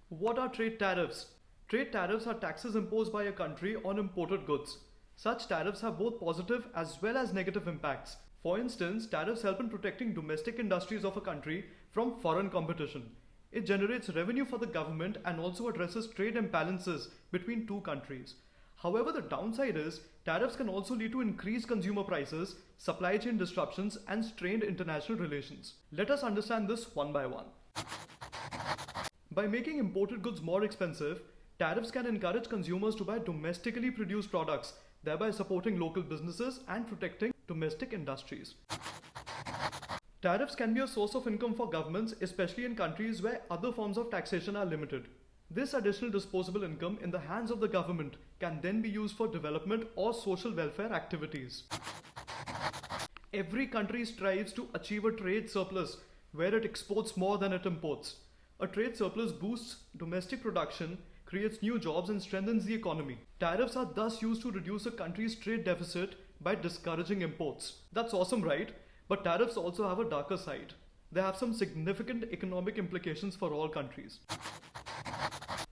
What are trade tariffs? Trade tariffs are taxes imposed by a country on imported goods. Such tariffs have both positive as well as negative impacts. For instance, tariffs help in protecting domestic industries of a country from foreign competition. It generates revenue for the government and also addresses trade imbalances between two countries. However, the downside is tariffs can also lead to increased consumer prices, supply chain disruptions, and strained international relations. Let us understand this one by one. By making imported goods more expensive, tariffs can encourage consumers to buy domestically produced products, thereby supporting local businesses and protecting domestic industries. Tariffs can be a source of income for governments, especially in countries where other forms of taxation are limited. This additional disposable income in the hands of the government can then be used for development or social welfare activities. Every country strives to achieve a trade surplus where it exports more than it imports. A trade surplus boosts domestic production, creates new jobs, and strengthens the economy. Tariffs are thus used to reduce a country's trade deficit by discouraging imports. That's awesome, right? But tariffs also have a darker side. They have some significant economic implications for all countries.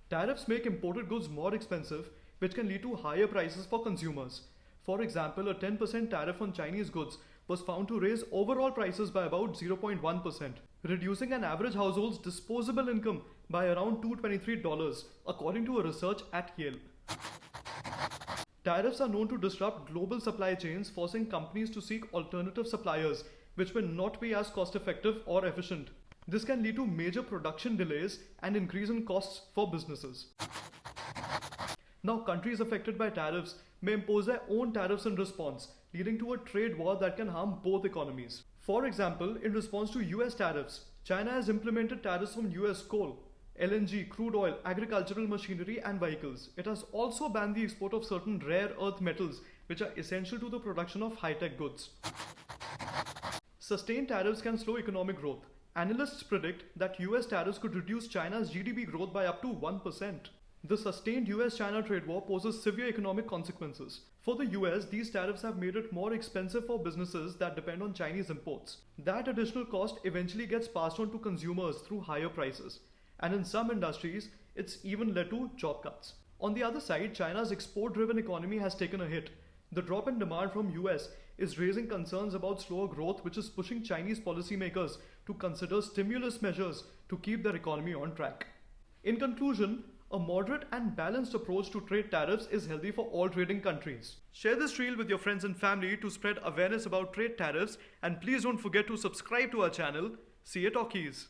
Tariffs make imported goods more expensive, which can lead to higher prices for consumers. For example, a 10% tariff on Chinese goods was found to raise overall prices by about 0.1%, reducing an average household's disposable income by around $223, according to a research at Yale. Tariffs are known to disrupt global supply chains, forcing companies to seek alternative suppliers, which may not be as cost-effective or efficient. This can lead to major production delays and increase in costs for businesses. Now, countries affected by tariffs may impose their own tariffs in response, leading to a trade war that can harm both economies. For example, in response to US tariffs, China has implemented tariffs on US coal, LNG, crude oil, agricultural machinery, and vehicles. It has also banned the export of certain rare earth metals, which are essential to the production of high-tech goods. Sustained tariffs can slow economic growth. Analysts predict that US tariffs could reduce China's GDP growth by up to 1%. The sustained US-China trade war poses severe economic consequences. For the US, these tariffs have made it more expensive for businesses that depend on Chinese imports. That additional cost eventually gets passed on to consumers through higher prices. And in some industries, it's even led to job cuts. On the other side, China's export-driven economy has taken a hit. The drop in demand from US is raising concerns about slower growth, which is pushing Chinese policymakers to consider stimulus measures to keep their economy on track. In conclusion, a moderate and balanced approach to trade tariffs is healthy for all trading countries. Share this reel with your friends and family to spread awareness about trade tariffs, and please don't forget to subscribe to our channel. See you talkies.